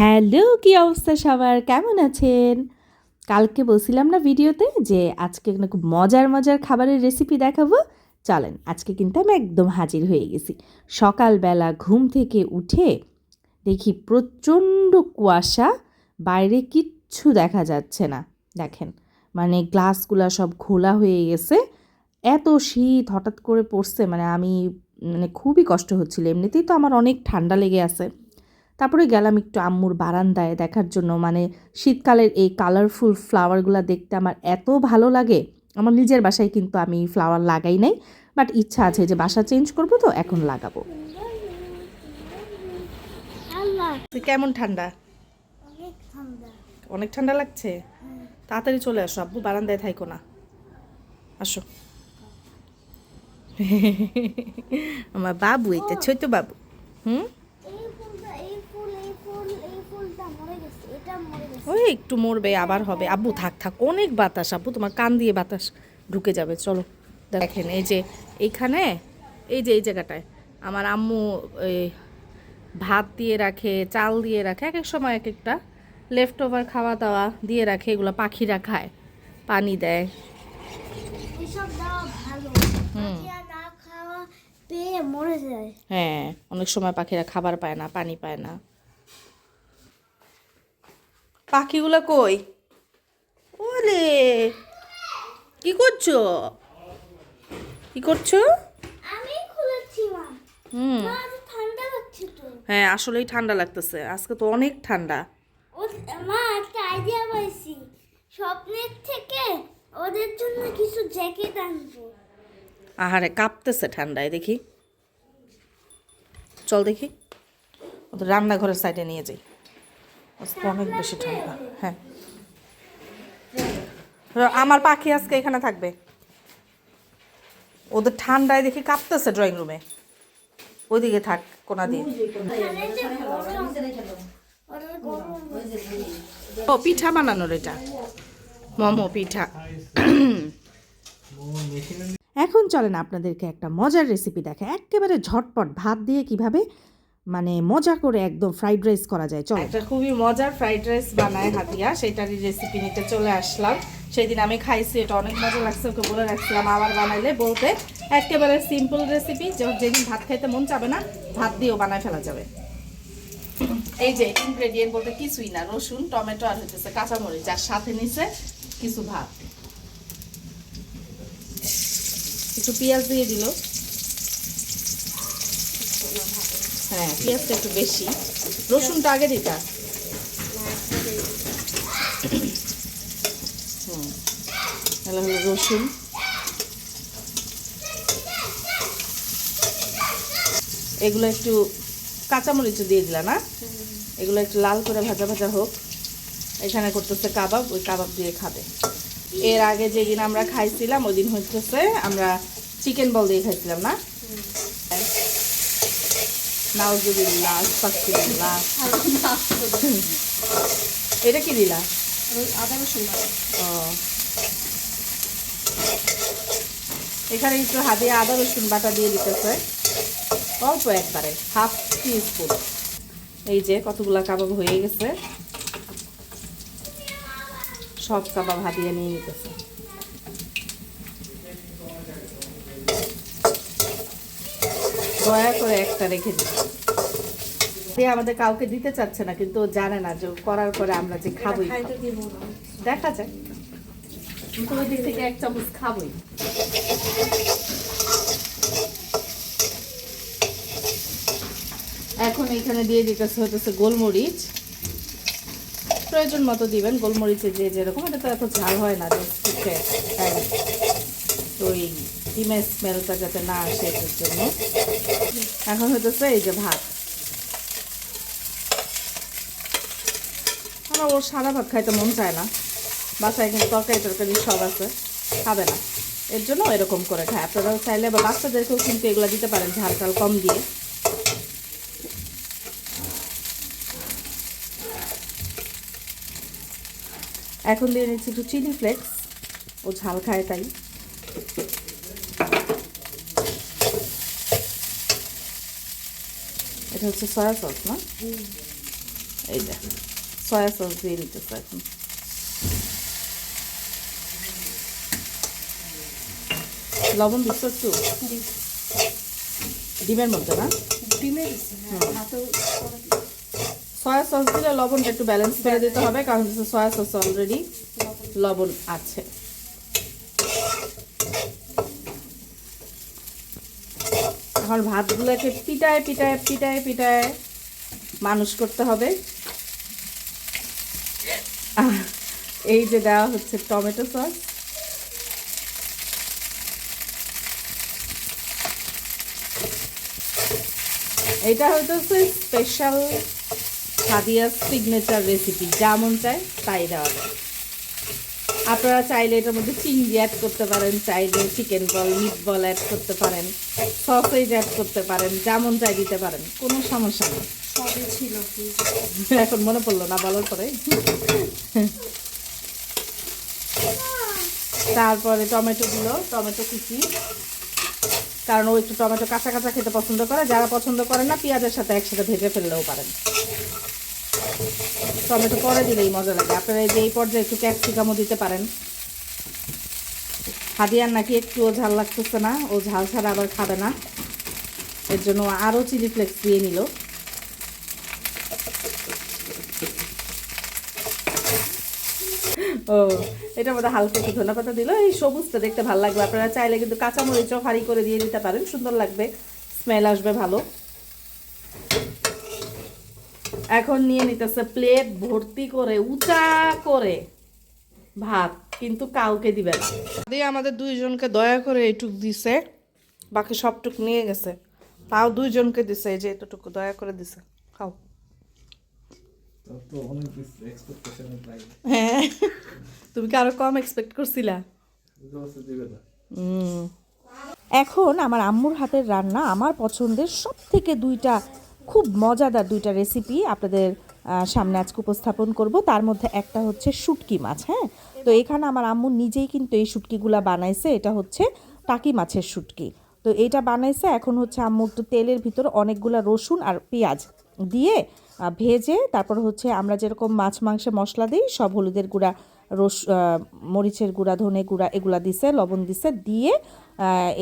Hello, কি অবস্থা সবার? কেমন আছেন? কালকে বলছিলাম না ভিডিওতে যে আজকে না খুব মজার মজার খাবারের রেসিপি দেখাবো। চলেন, আজকে কিন্তু আমি একদম হাজির হয়ে গেছি। সকালবেলা ঘুম থেকে উঠে দেখি প্রচণ্ড কুয়াশা, বাইরে কিচ্ছু দেখা যাচ্ছে না। দেখেন, মানে গ্লাসগুলা সব খোলা হয়ে গেছে। এত শীত হঠাৎ করে পড়ছে, আমি খুবই কষ্ট হচ্ছিল। এমনিতেই তো আমার অনেক ঠান্ডা লেগে আছে। তারপরে গেলাম একটু আম্মুর বারান্দায় দেখার জন্য, শীতকালের এই কালারফুল ফ্লাওয়ারগুলো দেখতে আমার এত ভালো লাগে। আমার নিজের বাসায় কিন্তু আমি ফ্লাওয়ার লাগাই নাই, বাট ইচ্ছা আছে যে বাসা চেঞ্জ করব, তো এখন লাগাবো। কেমন ঠান্ডা? অনেক ঠান্ডা লাগছে। তাড়াতাড়ি চলে আসো, আব্বু বারান্দায় থাইকো না, আসো। আমার বাবু, এটা ছোট বাবু। ওই একটু মরবে, আবার হবে। আব্বু থাক থাক, অনেক বাতাস আব্বু, তোমার কান দিয়ে বাতাস ঢুকে যাবে। চলো, দেখেন এই যে এইখানে, এই যে এই জায়গাটায় আমার আম্মু ভাত দিয়ে রাখে, চাল দিয়ে রাখে, এক এক সময় এক একটা লেফট ওভার খাওয়া দাওয়া দিয়ে রাখে। এগুলো পাখিরা খায়, পানি দেয়। হ্যাঁ, অনেক সময় পাখিরা খাবার পায় না, পানি পায় না। পাখিগুলো কই? ওরে, কি করছো? কি করছো? হ্যাঁ, আসলেই ঠান্ডা লাগতেছে, আজকে তো অনেক ঠান্ডা। মা, একটা আইডিয়া পাইছি, স্বপ্নের থেকে ওদের জন্য কিছু জ্যাকেট আনবো। আহারে, কাঁপতেছে ঠান্ডায়। দেখি, চল দেখি, ওদের রান্নাঘরের সাইডে নিয়ে যাই। আজকে অনেক বেশি ঠান্ডা। হ্যাঁ, আমার পাখি আজকে এখানে থাকবে। ওদের ঠান্ডায় দেখি কাঁপতেছে ড্রয়িং রুমে। ওইদিকে থাক, কোনা দিয়ে। ও, পিঠা বানানোর এটা, মোমো পিঠা। এখন চলেন আপনাদেরকে একটা মজার রেসিপি দেখে, একেবারে ঝটপট ভাত দিয়ে কিভাবে মজা করে একদম ফ্রাইড রাইস করা যায়। চলো, একটা খুবই মজার ফ্রাইড রাইস বানায় হাতিয়া, সেটারই রেসিপি নিতে চলে আসলাম। সেই দিন আমি খাইছি, এটা অনেক মজা লাগছে, ওকে বলে রাখছিলাম আবার বানাইলে বলতে। একেবারে সিম্পল রেসিপি, যেদিন ভাত খাইতে মন চাবে না, ভাত দিয়েও বানায় ফেলা যাবে। এই যে ইনগ্রেডিয়েন্ট বলতে কিছুই না, রসুন, টমেটো আর হচ্ছে কাঁচামরিচ, আর সাথে নিচে কিছু ভাত, একটু পেঁয়াজ দিয়ে দিল। হ্যাঁ, পেঁয়াজটা একটু বেশি, রসুনটা আগে দিতা। হলো রসুন, এগুলো একটু কাঁচামরিচ দিয়ে দিলা না, এগুলো একটু লাল করে ভাজা ভাজা হোক। এখানে করতেছে কাবাব, ওই কাবাব দিয়ে খাবে। এর আগে যেদিন আমরা খাইছিলাম ওই দিন হচ্ছে আমরা চিকেন বল দিয়ে খাইছিলাম না। এটা কি দিলা? আদা রসুন। ও, এখানে একটু হাতে আদা রসুন বাটা দিয়ে দিতেছে, অল্প, একবারে হাফ টি স্পুন। এই যে কতগুলা কাবাব হয়ে গেছে, সব কাবাব হাতিয়ে নিয়ে নিতেছে। দয়া করে একটা রেখে দিচ্ছে, আমাদের কাউকে দিতে চাচ্ছে না, কিন্তু জানে না যে করার পরে আমরা যে খাবোই। দেখা যাক, কিন্তু ওই দিক থেকে এক চামচ খাবোই। এখন এখানে দিয়ে দিতেছে হচ্ছে গোলমরিচ, প্রয়োজন মতো দিবেন গোলমরিচে, যে যেরকম। এটা তো এত ঝাল হয় না, ওই ডিমের স্মেলটা যাতে না আসে এটার জন্য। এখন হতেছে এই যে ভাত, আমার ওর সাদা ভাত খাইতে মন চায় না, বাসায় কিন্তু তরকারি টরকারি সব আছে, খাবে না, এর জন্য এরকম করে খায়। আপনারাও চাইলে বা বাচ্চাদেরকেও কিন্তু এগুলো দিতে পারেন ঝাল টাল কম দিয়ে। এখন দিয়ে নিচ্ছি একটু চিলি ফ্লেক্স, ও ঝাল খায় তাই। এটা হচ্ছে সয়া সস না, এই যে সয়া সস দিয়ে দিতেছে এখন। লবণ দিচ্ছ একটু ডিমের মধ্যে না? সয়া সস দিলে লবণটা একটু ব্যালেন্স করে দিতে হবে, কারণ সয়া সস অলরেডি লবণ আছে। এখন ভাতগুলোকে পিটায় পিটায় পিটায় পিটায় মানুষ করতে হবে। এই যে দেওয়া হচ্ছে টমেটো সস, এটা হচ্ছে স্পেশাল হাদিয়ার সিগনেচার রেসিপি, যেমন চায় তাই দেওয়া যায়। আপনারা চাইলে এটার মধ্যে চিংড়ি অ্যাড করতে পারেন, চাইলে chicken ball meat ball add করতে পারেন, সসেজ অ্যাড করতে পারেন, যেমন চাই দিতে পারেন, কোনো সমস্যা নেই। সবই ছিল এখন মনে পড়লো না বলার পরে। তারপরে টমেটো কুচি, কারণ ও একটু টমেটো কাঁচা কাঁচা খেতে পছন্দ করে। যারা পছন্দ করেন না, পেঁয়াজের সাথে একসাথে ভেজে ফেললেও পারেন। টমেটো পরে দিলেই মজা লাগে। আপনারা এই যে এই পর্যায়ে একটু ক্যাপসিকামও দিতে পারেন। হাদিয়ার নাকি একটুও ঝাল লাগতেছে না, ও ঝাল ছাড়া আবার খাবে না, এর জন্য আরও চিলি ফ্লেক্স দিয়ে নিল। ও এটার মধ্যে হালকা একটু ধনেপাতা দিল, এই সবুজটা দেখতে ভালো লাগবে। আপনারা চাইলে কিন্তু কাঁচামরিচও ফাড়ি করে দিয়ে দিতে পারেন, সুন্দর লাগবে, স্মেল আসবে ভালো। এখন নিয়ে নিতেছে প্লেট ভর্তি করে উঁচা করে ভাত, কিন্তু কাউকে দিবে না। দিয়ে আমাদের দুইজনকে দয়া করে এইটুক দিছে, বাকি সবটুক নিয়ে গেছে। তাও দুইজনকে দিছে, এই যে এতটুকু দয়া করে দিছে, খাও। হ্যাঁ, তুমি কি আরো কম এক্সপেক্ট করছিলা? এখন আমার আম্মুর হাতের রান্না আমার পছন্দের সব থেকে দুইটা খুব মজাদার দুইটা রেসিপি আপনাদের সামনে আজকে উপস্থাপন করব। তার মধ্যে একটা হচ্ছে শুটকি মাছ। হ্যাঁ, তো এখানে আমার আম্মু নিজেই কিন্তু এই শুটকিগুলা বানাইছে। এটা হচ্ছে টাকি মাছের শুটকি। তো এটা বানাইছে। এখন হচ্ছে আম্মু একটু তেলের ভিতর অনেকগুলা রসুন আর পেঁয়াজ দিয়ে ভেজে, তারপর হচ্ছে আমরা যেরকম মাছ মাংসে মশলা দিই, সব হলুদের গুঁড়া, মরিচের গুঁড়া, ধনে গুঁড়া এগুলা দিছে, লবণ দিছে, দিয়ে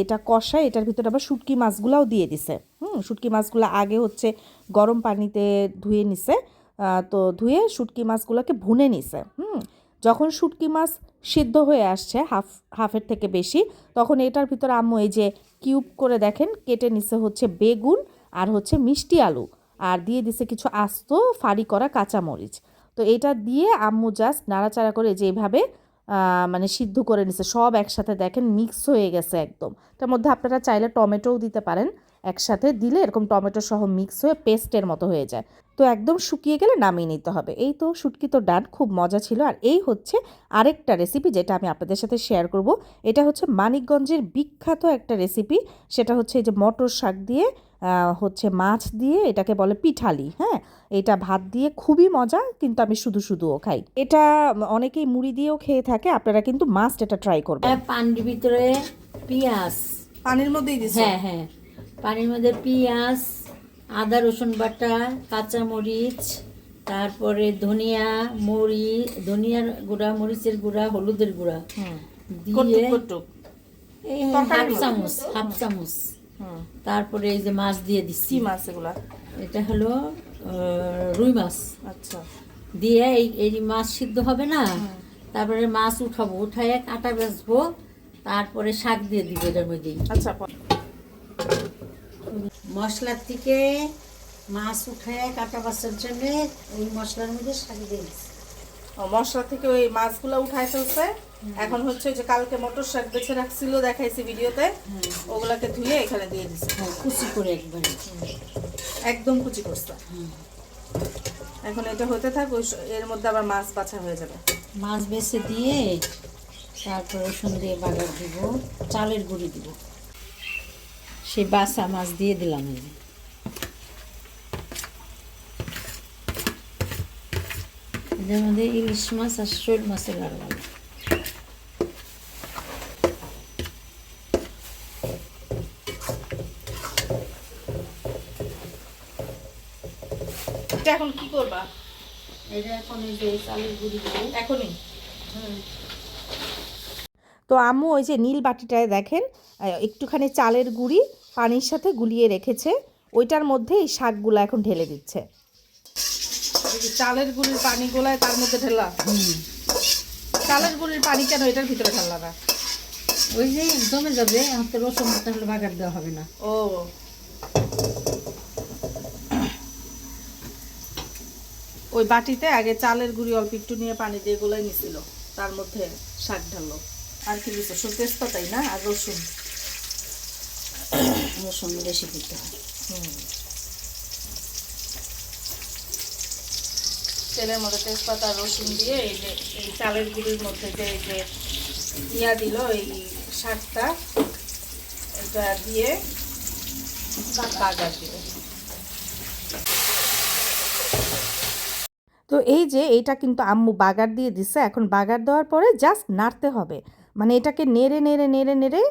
এটা কষায় এটার ভিতরে আবার শুটকি মাছগুলাও দিয়ে দিছে। শুটকি মাছগুলো আগে হচ্ছে গরম পানিতে ধুয়ে নিছে, তো ধুয়ে শুটকি মাছগুলোকে ভুনে নিছে। যখন শুটকি মাছ সিদ্ধ হয়ে আসছে হাফের থেকে বেশি, তখন এটার ভিতরে আম্মু এই যে কিউব করে দেখেন কেটে নিছে হচ্ছে বেগুন আর হচ্ছে মিষ্টি আলু, আর দিয়ে দিছে কিছু আস্ত ফাড়ি করা কাঁচামরিচ। তো এটা দিয়ে আম্মু জাস্ট নাড়াচাড়া করে যেভাবে মানে সিদ্ধ করে নিছে, সব একসাথে দেখেন মিক্স হয়ে গেছে একদম। তার মধ্যে আপনারা চাইলে টমেটোও দিতে পারেন, একসাথে দিলে এরকম টমেটো সহ মিক্স হয়ে পেস্টের মতো হয়ে যায়। তো একদম শুকিয়ে গেলে নামিয়ে নিতে হবে। এই তো শুটকি তো ডান, খুব মজা ছিল। আর এই হচ্ছে আরেকটা রেসিপি যেটা আমি আপনাদের সাথে শেয়ার করব। এটা হচ্ছে মানিকগঞ্জের বিখ্যাত একটা রেসিপি, সেটা হচ্ছে এই যে মটর শাক দিয়ে হচ্ছে মাছ দিয়ে, এটাকে বলে পিঠালি। হ্যাঁ, এটা ভাত দিয়ে খুবই মজা, কিন্তু আমি শুধুও খাই। এটা অনেকেই মুড়ি দিয়েও খেয়ে থাকে, আপনারা কিন্তু মাস্ট এটা ট্রাই করবেন। পানির ভিতরে পেঁয়াজ, পানির মধ্যেই দিছি। হ্যাঁ হ্যাঁ, পানির মধ্যে পেঁয়াজ, আদা রসুন বাটা, কাঁচামরিচ, তারপরে ধনিয়ার গুঁড়া, মরিচের গুঁড়া, হলুদের গুঁড়া দিয়ে এই হাফ চামচ, তারপরে এই যে মাছ দিয়ে দিচ্ছি। কি মাছ এগুলা? এটা হলো রুই মাছ। আচ্ছা, দিয়ে এই মাছ সিদ্ধ হবে না, তারপরে মাছ উঠাবো, উঠায় কাটা বেচবো, তারপরে শাক দিয়ে দিব এটার মধ্যে। আচ্ছা, মশলার থেকে মাছ উঠায় কাটা বাছার জন্য ওই মশলার মধ্যে শাক দিয়ে দিচ্ছি। মশলা থেকে ওই মাছগুলো উঠায় ফেলছে। এখন হচ্ছে যে কালকে মটর শাক বেছে রাখছিল, দেখাইছি ভিডিওতে, ওগুলাকে ধুয়ে এখানে দিয়ে দিছে। কুচি করে একবারে একদম কুচি করছে। এখন এটা হতে থাক, এর মধ্যে আবার মাছ বাছা হয়ে যাবে। মাছ বেছে দিয়ে তারপর রসুন দিয়ে বাগার দিব, চালের গুঁড়ি দিব, সেই বাছা মাছ দিয়ে দিলাম। এটার মধ্যে ইলিশ মাছ আর শোল মাছের লাড়া। এখন কি করবা? এটা এখন এই যে চালের গুঁড়ি দিয়ে এখনই। তো আম্মু ওই যে নীল বাটিটায় দেখেন একটুখানি চালের গুঁড়ি পানির সাথে গুলিয়ে রেখেছে, ওইটার মধ্যে এই শাকগুলো এখন ঢেলে দিচ্ছে। চালের গুঁড়ির পানি গোলায় তার মধ্যে ঢেলা। চালের গুঁড়ির পানি কেন এটার ভিতরে ঢাললা না? ওই যে জমে যাবে, হাতে রসুন তাহলে বাগার দেওয়া হবে না। ও ওই বাটিতে আগে চালের গুঁড়ি অল্প একটু নিয়ে পানি দিয়ে গোলাই নিছিল, তার মধ্যে শাক ঢাললো। আর কি দিচ্ছে? শুধু তেজপাতাই না, আর রসুন। রসুন বেশি দিতে হয়। তেলের মধ্যে তেজপাতা রসুন দিয়ে এই যে এই চালের গুঁড়ির মধ্যে যে এই যে ইয়া দিল, এই শাকটা এটা দিয়ে বাগার দিল। তো এই যে এইটা কিন্তু আম্মু বাগার দিয়ে দিছে। এখন বাগার দেওয়ার পরে জাস্ট নাড়তে হবে, মানে এটাকে নেড়ে নেড়ে নেড়ে নেড়ে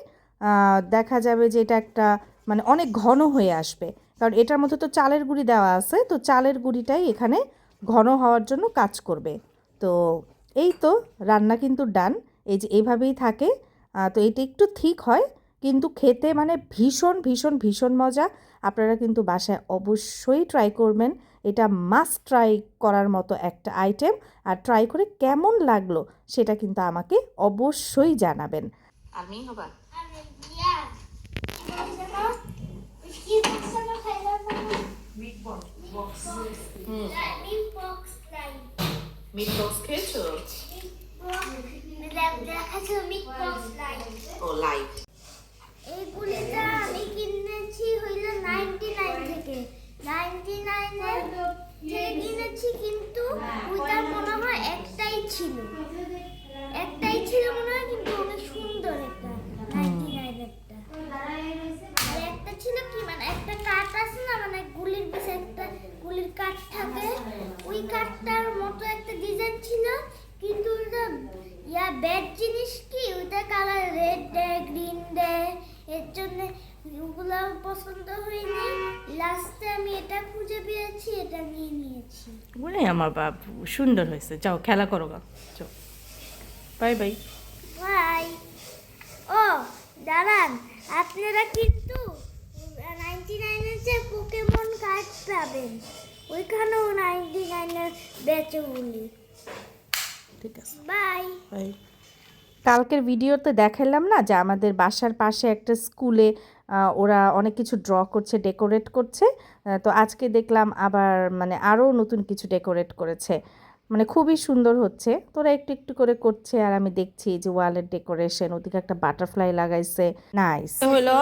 দেখা যাবে যে এটা একটা মানে অনেক ঘন হয়ে আসবে, কারণ এটার মধ্যে তো চালের গুঁড়ি দেওয়া আছে, তো চালের গুঁড়িটাই এখানে ঘন হওয়ার জন্য কাজ করবে। তো এই তো রান্না কিন্তু ডান। এই যে এইভাবেই থাকে। তো এটা একটু ঠিক হয় কিন্তু খেতে মানে ভীষণ ভীষণ ভীষণ মজা। আপনারা কিন্তু বাসায় অবশ্যই ট্রাই করবেন, এটা মাস্ট ট্রাই করার মতো একটা আইটেম। আর ট্রাই করে কেমন লাগলো সেটা কিন্তু আমাকে অবশ্যই জানাবেন। আমি হবা আরে দিয়া কি বলছো খাইলাম না মিট বক্স। মিট বক্স নাই মিট বক্স খেয়েছো? মিট বক্স নাই ও লাইট। এই গুলিটা আমি কিনেছি হইলো 99 থেকে 99 থেকে কিনেছি, কিন্তু ওইটার মনে হয় একটাই ছিল মনে হয়, কিন্তু অনেক সুন্দর একটা 99 একটা। আর একটা ছিল কি মানে একটা কাঠ আছে না, মানে গুলির পিছে একটা গুলির কাঠ থাকে, ওই কাঠটার মতো একটা ডিজাইন ছিল, কিন্তু ওটা ইয়া ব্যাড জিনিস কি ওইটা কালার রেড দেয় গ্রিন দেয়, এর জন্য ওগুলো পছন্দ হয়নি। লাস্টে আমি এটা খুঁজে পেয়েছি, এটা নিয়ে নিয়েছি। বলে আমার বাবু সুন্দর হয়েছে, যাও খেলা করো গা, যাও বাই বাই। বাই। ও দাঁড়ান, আপনারা কিন্তু 99 যে পোকেমন কার্ড পাবেন, ওইখানেও 99 বেচে বলি। ঠিক আছে, বাই বাই। কালকের ভিডিওতে দেখালাম না যে আমাদের বাসার পাশে একটা স্কুলে ওরা অনেক কিছু ড্র করছে, ডেকোরেট করছে। তো আজকে দেখলাম আবার মানে আরও নতুন কিছু ডেকোরেট করেছে, মানে খুবই সুন্দর হচ্ছে। তোরা একটু একটু করে করছে আর আমি দেখছি যে ওয়ালের ডেকোরেশন, ওদিকে একটা বাটারফ্লাই লাগাইছে, নাইস হলো।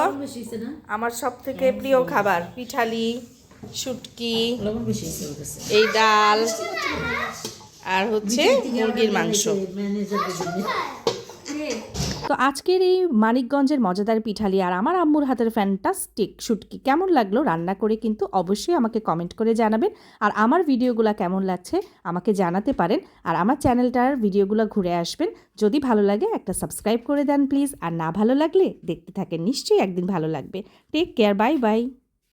আমার সব থেকে প্রিয় খাবার পিঠালি, শুটকি, এই ডাল আর হচ্ছে মুরগির মাংস। তো আজকের এই মানিকগঞ্জের মজাদার পিঠালি আর আমার আম্মুর হাতের ফ্যান্টাস্টিক শুটকি কেমন লাগলো রান্না করে কিন্তু অবশ্যই আমাকে কমেন্ট করে জানাবেন। আর আমার ভিডিওগুলো কেমন লাগছে আমাকে জানাতে পারেন। আর আমার চ্যানেলটার ভিডিওগুলো ঘুরে আসবেন, যদি ভালো লাগে একটা সাবস্ক্রাইব করে দেন প্লিজ। আর না ভালো লাগলে দেখতে থাকেন, নিশ্চয়ই একদিন ভালো লাগবে। Take care, bye by.